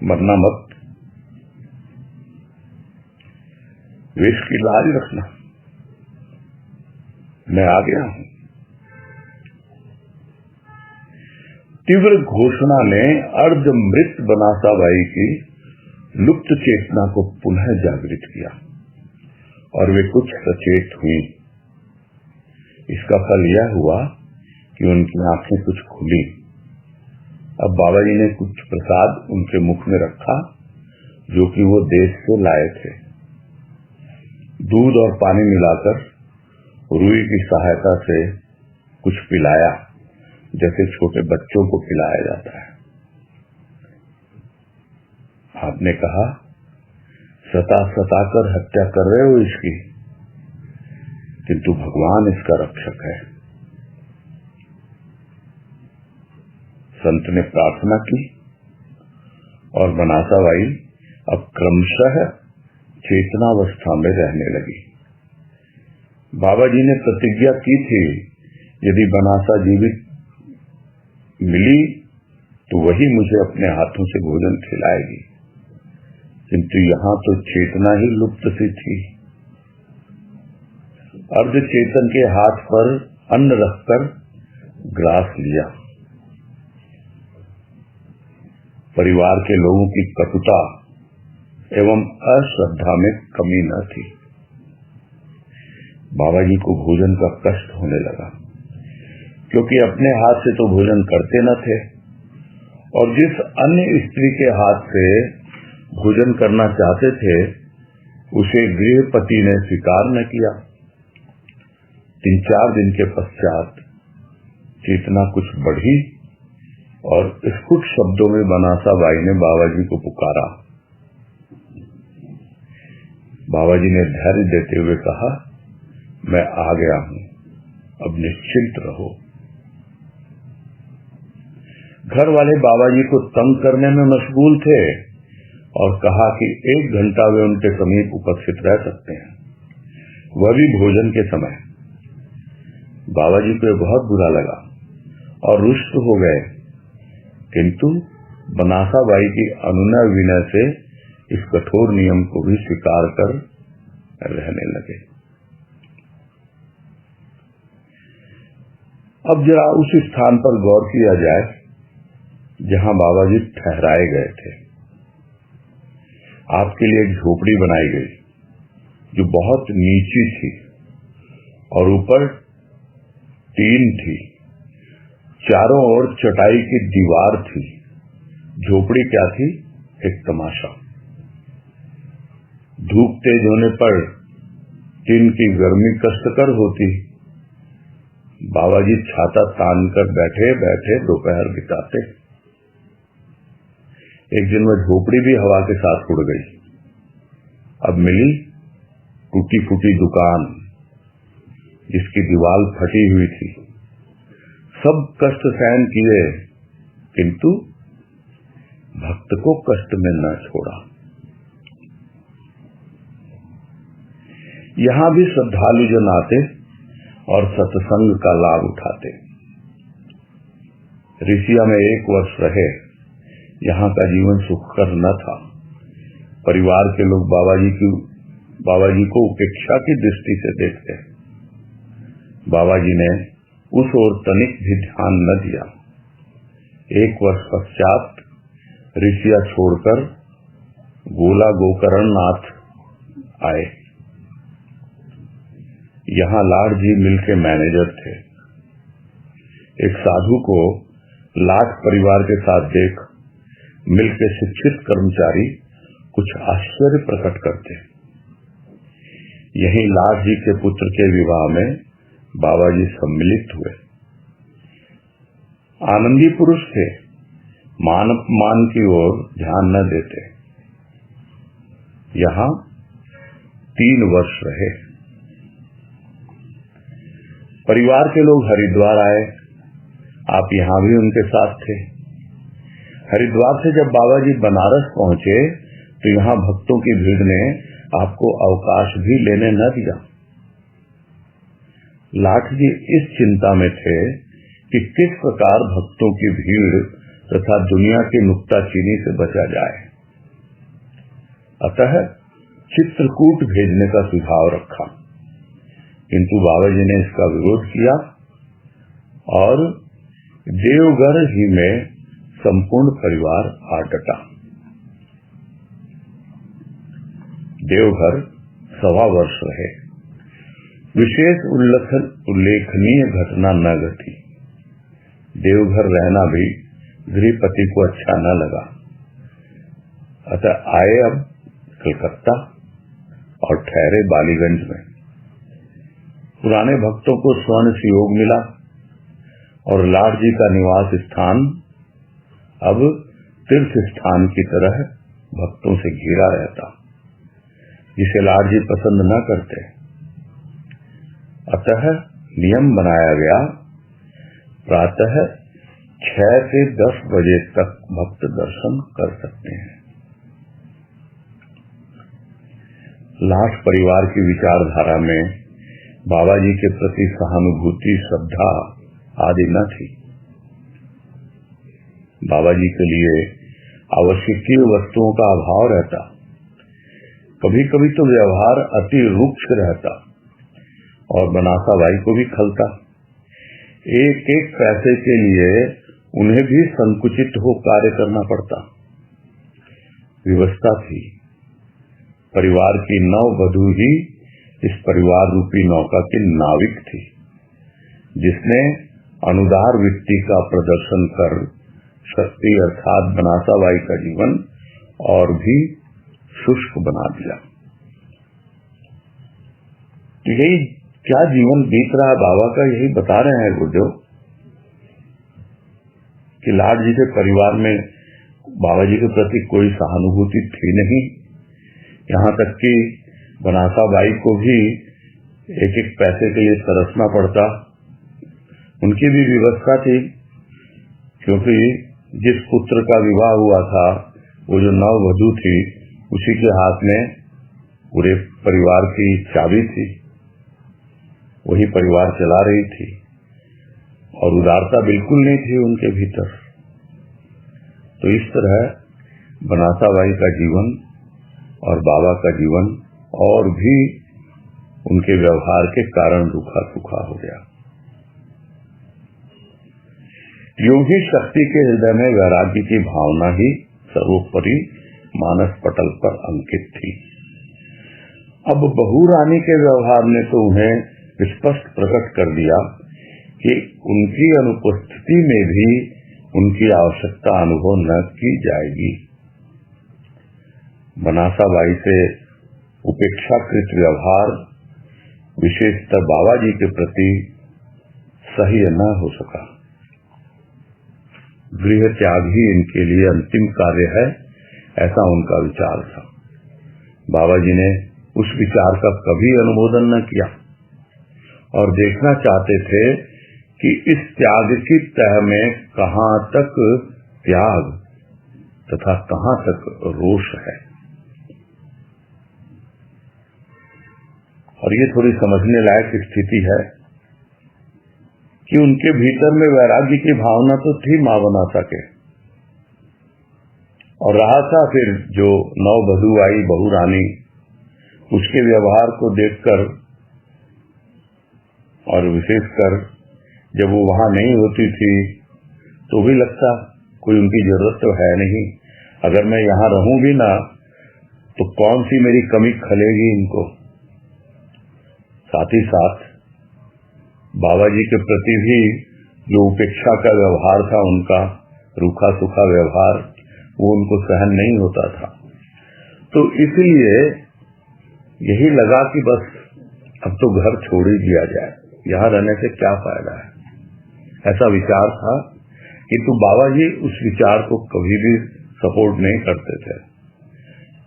मरना मत, वेश की लाज रखना, मैं आ गया हूं। तीव्र घोषणा ने अर्ध मृत बनासाबाई की लुप्त चेतना को पुनः जागृत किया और वे कुछ सचेत हुई। इसका फल यह हुआ कि उनकी आंखें कुछ खुली। अब बाबा जी ने कुछ प्रसाद उनके मुख में रखा जो कि वो देश से लाए थे। दूध और पानी मिलाकर रुई की सहायता से कुछ पिलाया, जैसे छोटे बच्चों को पिलाया जाता है। आपने कहा, सता कर हत्या कर रहे हो इसकी, किंतु भगवान इसका रक्षक है। संत ने प्रार्थना की और बनासाबाई अब क्रमशः चेतनावस्था में रहने लगी। बाबा जी ने प्रतिज्ञा की थी, यदि बनासा जीवित मिली तो वही मुझे अपने हाथों से भोजन खिलाएगी, किंतु यहाँ तो चेतना ही लुप्त सी थी। अर्ध चेतन के हाथ पर अन्न रखकर ग्रास लिया। परिवार के लोगों की कटुता एवं अश्रद्धा में कमी न थी। बाबा जी को भोजन का कष्ट होने लगा, क्योंकि अपने हाथ से तो भोजन करते न थे और जिस अन्य स्त्री के हाथ से भोजन करना चाहते थे उसे गृहपति ने स्वीकार न किया। 3-4 दिन के पश्चात चेतना कुछ बढ़ी और स्फुट शब्दों में बनासाबाई ने बाबा जी को पुकारा। बाबा जी ने धैर्य देते हुए कहा, मैं आ गया हूं, अब निश्चिंत रहो। घर वाले बाबा जी को तंग करने में मशगूल थे और कहा कि 1 घंटा वे उनके समीप उपस्थित रह सकते हैं, वह भी भोजन के समय। बाबा जी को बहुत बुरा लगा और रुष्ट हो गए, किंतु बनासाबाई की अनुनय विनय से इस कठोर नियम को भी स्वीकार कर रहने लगे। अब जरा उस स्थान पर गौर किया जाए जहां बाबा जी ठहराए गए थे। आपके लिए एक झोपड़ी बनाई गई जो बहुत नीची थी और ऊपर टीन थी। चारों ओर चटाई की दीवार थी। झोपड़ी क्या थी? एक तमाशा। धूप तेज होने पर टीन की गर्मी कष्टकर होती। बाबा जी छाता तान कर बैठे बैठे दोपहर बिताते। एक दिन वह झोपड़ी भी हवा के साथ उड़ गई। अब मिली टूटी फूटी दुकान जिसकी दीवार फटी हुई थी। सब कष्ट सहन किए, किंतु भक्त को कष्ट में न छोड़ा। यहां भी श्रद्धालु जन आते और सत्संग का लाभ उठाते। ऋषिया में 1 वर्ष रहे। यहाँ का जीवन सुखकर न था। परिवार के लोग बाबा जी को उपेक्षा की दृष्टि से देखते। बाबा जी ने उस ओर तनिक भी ध्यान न दिया। 1 वर्ष पश्चात ऋषिया छोड़कर गोला गोकर्ण नाथ आए। यहाँ लाड जी मिल के मैनेजर थे। एक साधु को लाट परिवार के साथ देख मिल के शिक्षित कर्मचारी कुछ आश्चर्य प्रकट करते। यही लाट जी के पुत्र के विवाह में बाबा जी सम्मिलित हुए। आनंदी पुरुष थे, मान अपमान की ओर ध्यान न देते। यहाँ 3 वर्ष रहे। परिवार के लोग हरिद्वार आए, आप यहाँ भी उनके साथ थे। हरिद्वार से जब बाबा जी बनारस पहुंचे तो यहाँ भक्तों की भीड़ ने आपको अवकाश भी लेने न दिया। लाट जी इस चिंता में थे कि किस प्रकार भक्तों की भीड़ तथा दुनिया की नुक्ताचीनी से बचा जाए। अतः चित्रकूट भेजने का सुझाव रखा, किंतु बाबा जी ने इसका विरोध किया और देवघर ही में संपूर्ण परिवार आ डटा। देवघर 1.25 वर्ष रहे। विशेष उल्लेखनीय घटना न घटी। देवघर रहना भी गृहपति को अच्छा न लगा, अतः आए अब कलकत्ता और ठहरे बालीगंज में। पुराने भक्तों को स्वर्ण सुयोग मिला और लाट जी का निवास स्थान अब तीर्थ स्थान की तरह भक्तों से घिरा रहता, जिसे लाट जी पसंद न करते। अतः नियम बनाया गया, प्रातः 6 से 10 बजे तक भक्त दर्शन कर सकते हैं। लाट परिवार की विचारधारा में बाबा जी के प्रति सहानुभूति, श्रद्धा आदि न थी। बाबा जी के लिए आवश्यकीय वस्तुओं का अभाव रहता। कभी कभी तो व्यवहार अति रुक्ष रहता और बनासा बाई को भी खलता। एक एक पैसे के लिए उन्हें भी संकुचित हो कार्य करना पड़ता। व्यवस्था थी। परिवार की नववधू ही इस परिवार रूपी नौका की नाविक थी, जिसने अनुदार वृत्ति का प्रदर्शन कर शक्ति अर्थात बनासा बाई का जीवन और भी शुष्क बना दिया। तो यही क्या जीवन बीत रहा बाबा का, यही बता रहे हैं गुरुदेव कि लाट जी के परिवार में बाबा जी के प्रति कोई सहानुभूति थी नहीं। यहाँ तक कि बनासा बाई को भी एक एक पैसे के लिए तरसना पड़ता। उनकी भी व्यवस्था थी, क्योंकि जिस पुत्र का विवाह हुआ था वो जो नववधू थी, उसी के हाथ में पूरे परिवार की चाबी थी। वही परिवार चला रही थी और उदारता बिल्कुल नहीं थी उनके भीतर। तो इस तरह बनासा बाई का जीवन और बाबा का जीवन और भी उनके व्यवहार के कारण रूखा सूखा हो गया। यूं ही शक्ति के हृदय में वैराग्य की भावना ही सर्वोपरि मानस पटल पर अंकित थी। अब बहू रानी के व्यवहार ने तो उन्हें स्पष्ट प्रकट कर दिया कि उनकी अनुपस्थिति में भी उनकी आवश्यकता अनुभव न की जाएगी। बनासा बाई से उपेक्षाकृत व्यवहार विशेषतः बाबा जी के प्रति सही न हो सका। गृह त्याग ही इनके लिए अंतिम कार्य है, ऐसा उनका विचार था। बाबा जी ने उस विचार का कभी अनुमोदन न किया और देखना चाहते थे कि इस त्याग की तह में कहाँ तक त्याग तथा कहाँ तक रोष है। और ये थोड़ी समझने लायक स्थिति है कि उनके भीतर में वैराग्य की भावना तो थी मां बनासा के, और रहा था फिर जो नववधू आई बहू रानी, उसके व्यवहार को देखकर और विशेषकर जब वो वहां नहीं होती थी तो भी लगता कोई उनकी जरूरत तो है नहीं, अगर मैं यहाँ रहूं भी ना तो कौन सी मेरी कमी खलेगी इनको। साथ ही साथ बाबा जी के प्रति भी जो उपेक्षा का व्यवहार था उनका, रूखा सूखा व्यवहार, वो उनको सहन नहीं होता था। तो इसलिए यही लगा कि बस अब तो घर छोड़ ही दिया जाए, यहाँ रहने से क्या फायदा है, ऐसा विचार था। किंतु बाबा जी उस विचार को कभी भी सपोर्ट नहीं करते थे।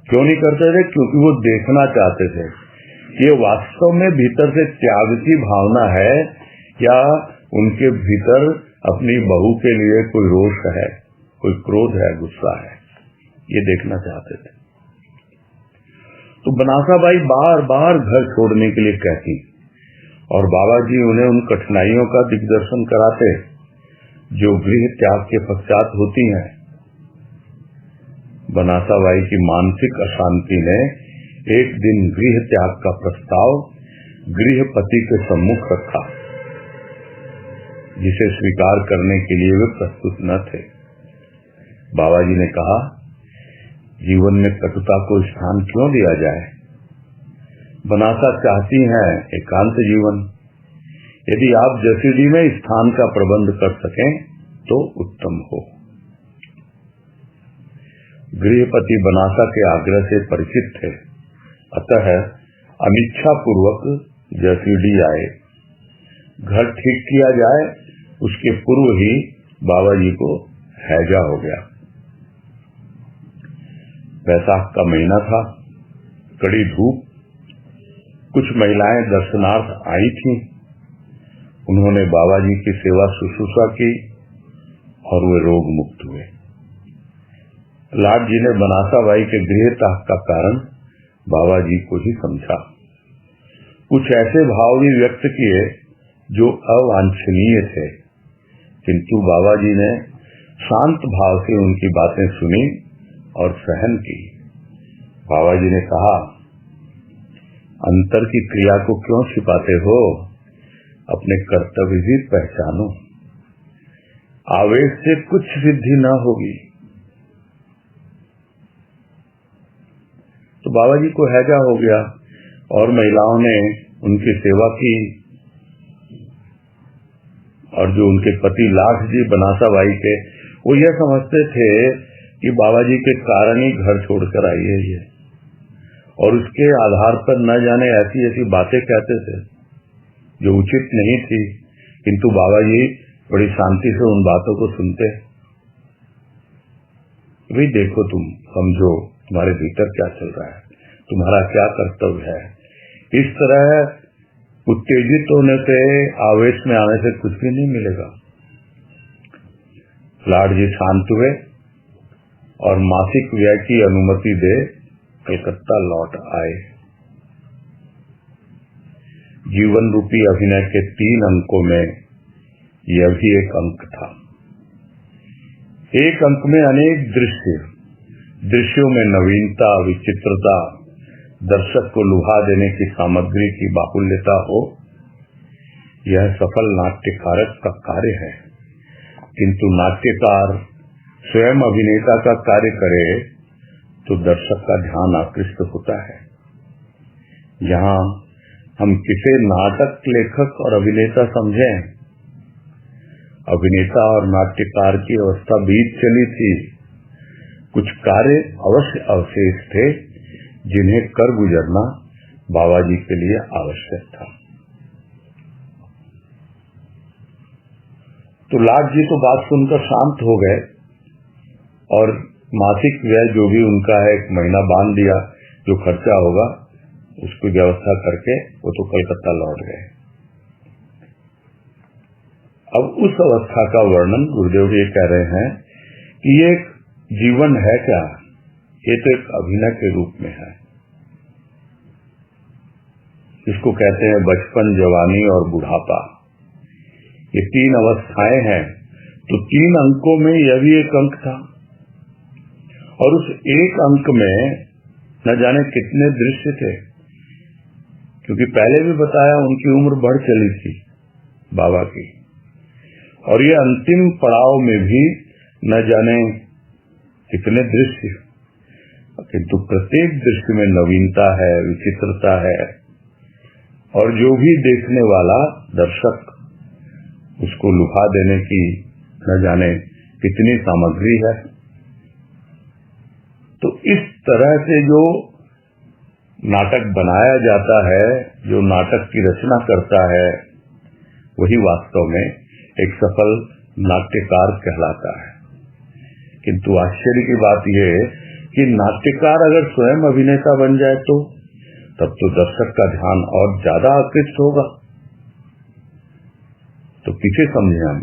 क्यों नहीं करते थे? क्योंकि वो देखना चाहते थे ये वास्तव में भीतर से त्याग की भावना है या उनके भीतर अपनी बहू के लिए कोई रोष है, कोई क्रोध है, गुस्सा है, ये देखना चाहते थे। तो बनासा बाई बार बार घर छोड़ने के लिए कहती और बाबा जी उन्हें उन कठिनाइयों का दिग्दर्शन कराते जो गृह त्याग के पश्चात होती हैं। बनासा बाई की मानसिक अशांति ने एक दिन गृह त्याग का प्रस्ताव गृहपति के सम्मुख रखा, जिसे स्वीकार करने के लिए वे प्रस्तुत न थे। बाबा जी ने कहा, जीवन में कटुता को स्थान क्यों दिया जाए? बनासा चाहती हैं एकांत जीवन। यदि आप जसीडी में स्थान का प्रबंध कर सकें तो उत्तम हो। गृहपति बनासा के आग्रह से परिचित थे, अतः अनिच्छा पूर्वक जसीडी आए। घर ठीक किया जाए उसके पूर्व ही बाबा जी को हैजा हो गया। वैसाख का महीना था, कड़ी धूप। कुछ महिलाएं दर्शनार्थ आई थीं। उन्होंने बाबा जी की सेवा शुश्रूषा की और वे रोग मुक्त हुए। लाट जी ने बनासा बाई के गृह त्याग का कारण बाबा जी को ही समझा। कुछ ऐसे भाव भी व्यक्त किए जो अवांछनीय थे, किंतु बाबा जी ने शांत भाव से उनकी बातें सुनी और सहन की। बाबा जी ने कहा, अंतर की क्रिया को क्यों छिपाते हो? अपने कर्तव्य भी पहचानो। आवेश से कुछ सिद्धि न होगी। तो बाबा जी को हैजा हो गया और महिलाओं ने उनकी सेवा की और जो उनके पति लाठ जी बनासा बाई के, वो यह समझते थे कि बाबा जी के कारण ही घर छोड़कर आई है ये, और उसके आधार पर न जाने ऐसी ऐसी बातें कहते थे जो उचित नहीं थी, किंतु बाबा जी बड़ी शांति से उन बातों को सुनते। भी देखो, तुम समझो तुम्हारे भीतर क्या चल रहा है, तुम्हारा क्या कर्तव्य है। इस तरह उत्तेजित होने से, आवेश में आने से कुछ भी नहीं मिलेगा। लाड जी शांत हुए और मासिक व्यय की अनुमति दे कलकत्ता लौट आए। जीवन रूपी अभिनय के 3 अंकों में यह भी एक अंक था। एक अंक में अनेक दृश्यों में नवीनता, विचित्रता, दर्शक को लुभा देने की सामग्री की बाहुल्यता हो, यह सफल नाट्यकारक का कार्य है। किंतु नाट्यकार स्वयं अभिनेता का कार्य करे तो दर्शक का ध्यान आकृष्ट होता है। यहाँ हम किसे नाटक लेखक और अभिनेता समझें? अभिनेता और नाट्यकार की अवस्था बीत चली थी। कुछ कार्य अवश्य अवशेष थे जिन्हें कर गुजरना बाबा जी के लिए आवश्यक था। तो लाट जी तो बात सुनकर शांत हो गए और मासिक व्यय जो भी उनका है 1 महीना बांध दिया, जो खर्चा होगा उसकी व्यवस्था करके वो तो कलकत्ता लौट गए। अब उस अवस्था का वर्णन गुरुदेव ये कह रहे हैं कि ये एक जीवन है क्या? ये तो एक अभिनय के रूप में है। इसको कहते हैं बचपन, जवानी और बुढ़ापा। ये 3 अवस्थाएं हैं। तो 3 अंकों में यह भी एक अंक था और उस एक अंक में न जाने कितने दृश्य थे, क्योंकि पहले भी बताया उनकी उम्र बढ़ चली थी बाबा की, और ये अंतिम पड़ाव में भी न जाने कितने दृश्य, किंतु प्रत्येक दृश्य में नवीनता है, विचित्रता है, और जो भी देखने वाला दर्शक उसको लुभा देने की न जाने कितनी सामग्री है। तो इस तरह से जो नाटक बनाया जाता है, जो नाटक की रचना करता है वही वास्तव में एक सफल नाट्यकार कहलाता है। किंतु आश्चर्य की बात यह है कि नाट्यकार अगर स्वयं अभिनेता बन जाए तो तब तो दर्शक का ध्यान और ज्यादा आकृष्ट होगा। तो पीछे समझे हम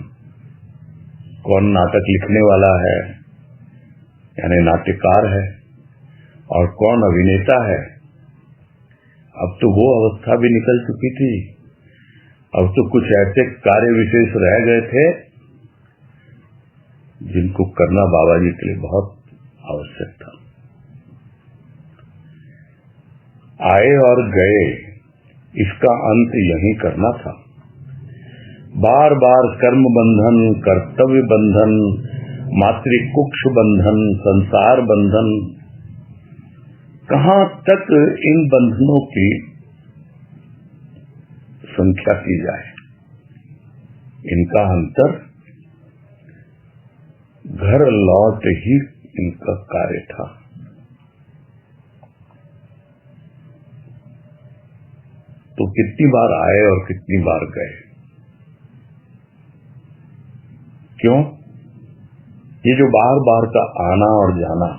कौन नाटक लिखने वाला है यानी नाट्यकार है और कौन अभिनेता है। अब तो वो अवस्था भी निकल चुकी थी। अब तो कुछ ऐसे कार्य विशेष रह गए थे जिनको करना बाबा जी के लिए बहुत आवश्यक था। आए और गए इसका अंत यहीं करना था। बार बार कर्म बंधन, कर्तव्य बंधन, मातृकुक्ष बंधन, संसार बंधन, कहां तक इन बंधनों की संख्या की जाए। इनका अंतर घर लौट ही इनका कार्य था। तो कितनी बार आए और कितनी बार गए। क्यों? ये जो बार बार का आना और जाना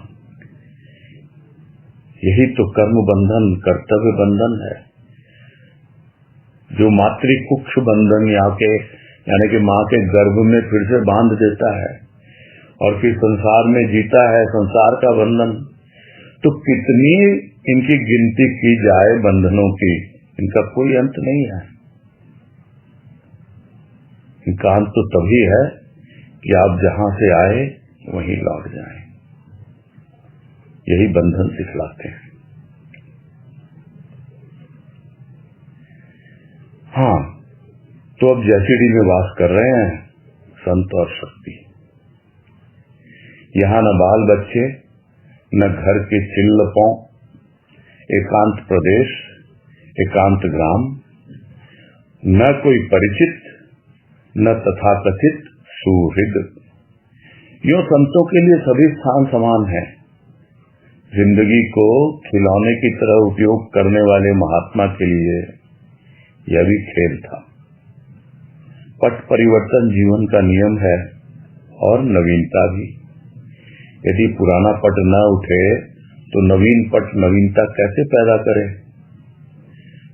यही तो कर्म बंधन, कर्तव्य बंधन है। जो मातृकुक्ष बंधन यानी कि मां के गर्भ में फिर से बांध देता है और फिर संसार में जीता है, संसार का बंधन। तो कितनी इनकी गिनती की जाए बंधनों की, इनका कोई अंत नहीं है। इनका अंत तो तभी है कि आप जहां से आए वहीं लौट जाएं। यही बंधन सिखलाते हैं। हाँ, तो अब जैसीडी में वास कर रहे हैं संत और शक्ति। यहां न बाल बच्चे, न घर के चिल्लपों, एकांत प्रदेश, एकांत ग्राम, न कोई परिचित, न तथाकथित सुहृद। यूं संतों के लिए सभी स्थान समान हैं। जिंदगी को खिलौने की तरह उपयोग करने वाले महात्मा के लिए यह भी खेल था। पट परिवर्तन जीवन का नियम है और नवीनता भी। यदि पुराना पट न उठे तो नवीन पट नवीनता कैसे पैदा करे।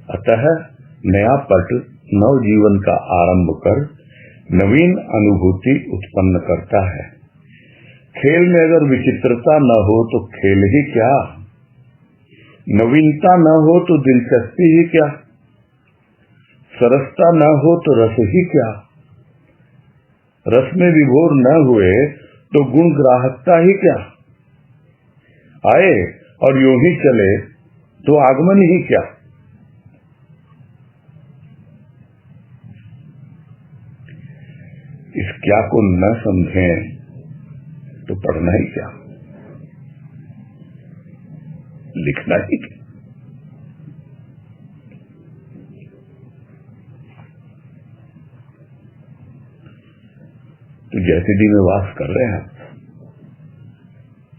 अतः नया पट नव जीवन का आरंभ कर नवीन अनुभूति उत्पन्न करता है। खेल में अगर विचित्रता न हो तो खेल ही क्या, नवीनता न हो तो दिलचस्पी ही क्या, सरसता न हो तो रस ही क्या, रस में विभोर न हुए तो गुण ग्राहकता ही क्या, आए और यूं ही चले तो आगमन ही क्या। इस क्या को न समझें तो पढ़ना ही क्या, लिखना ही क्या। तो जैसीडी में वास कर रहे हैं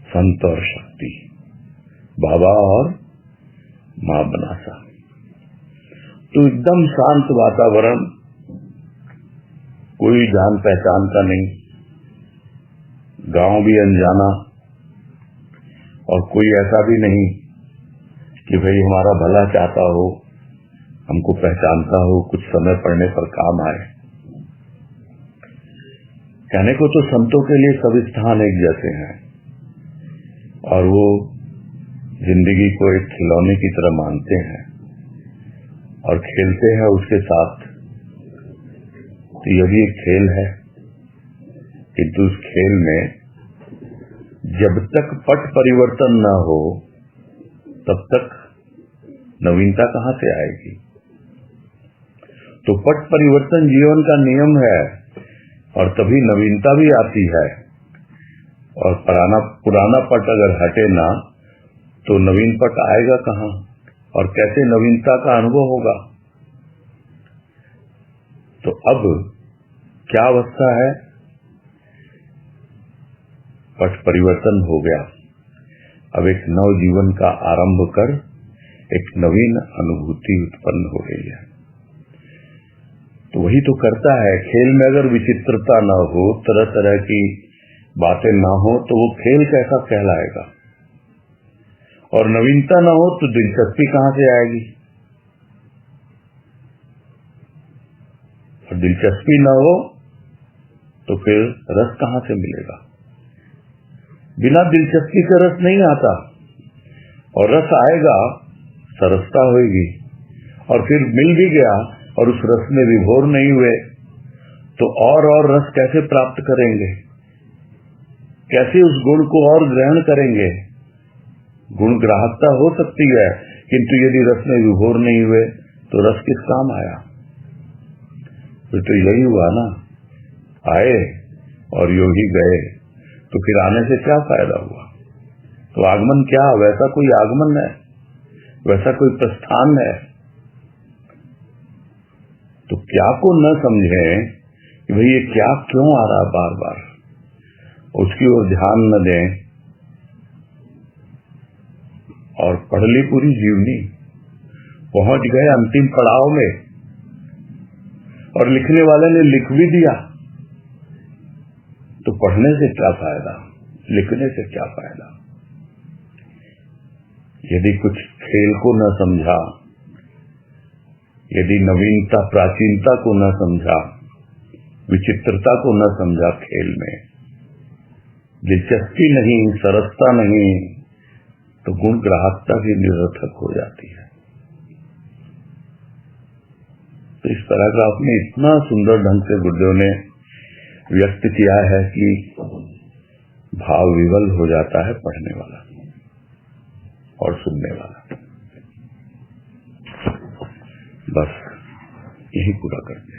संत और शक्ति, बाबा और मां बनासा। तो एकदम शांत वातावरण, कोई जान पहचान का नहीं, गांव भी अनजाना और कोई ऐसा भी नहीं कि भाई हमारा भला चाहता हो, हमको पहचानता हो, कुछ समय पड़ने पर काम आए। कहने को तो संतों के लिए सभी स्थान एक जैसे हैं और वो जिंदगी को एक खिलौने की तरह मानते हैं और खेलते हैं उसके साथ। तो यह भी एक खेल है, किंतु उस खेल में जब तक पट परिवर्तन न हो तब तक नवीनता कहां से आएगी। तो पट परिवर्तन जीवन का नियम है और तभी नवीनता भी आती है। और पुराना पट अगर हटे ना तो नवीन पट आएगा कहां और कैसे नवीनता का अनुभव होगा। तो अब क्या अवस्था है? पट परिवर्तन हो गया। अब एक नव जीवन का आरंभ कर एक नवीन अनुभूति उत्पन्न हो रही है। तो वही तो करता है, खेल में अगर विचित्रता न हो, तरह तरह की बातें ना हो, तो वो खेल कैसा कहलाएगा? और नवीनता ना हो तो दिलचस्पी कहां से आएगी? और दिलचस्पी ना हो तो फिर रस कहां से मिलेगा? बिना दिलचस्पी का रस नहीं आता, और रस आएगा सरसता होगी। और फिर मिल भी गया और उस रस में विभोर नहीं हुए तो और रस कैसे प्राप्त करेंगे? कैसे उस गुण को और ग्रहण करेंगे? गुण ग्राहकता हो सकती है, किंतु यदि रस में विभोर नहीं हुए तो रस किस काम आया? फिर तो यही हुआ ना, आए और यूं ही गए, तो फिर आने से क्या फायदा हुआ? तो आगमन क्या? वैसा कोई आगमन है, वैसा कोई प्रस्थान है। तो क्या को न समझें कि भाई ये क्या क्यों आ रहा बार बार, उसकी ओर ध्यान न दें और पढ़ ली पूरी जीवनी, पहुंच गए अंतिम पड़ाव में, और लिखने वाले ने लिख भी दिया, तो पढ़ने से क्या फायदा, लिखने से क्या फायदा? यदि कुछ खेल को न समझा, यदि नवीनता प्राचीनता को न समझा, विचित्रता को न समझा, खेल में दिलचस्पी नहीं, सरसता नहीं, तो गुण ग्राहकता भी निरर्थक हो जाती है। तो इस पैराग्राफ में इतना सुंदर ढंग से गुरुदेव ने व्यक्त किया है कि भाव विवल हो जाता है पढ़ने वाला और सुनने वाला। बस यही पूरा करते हैं।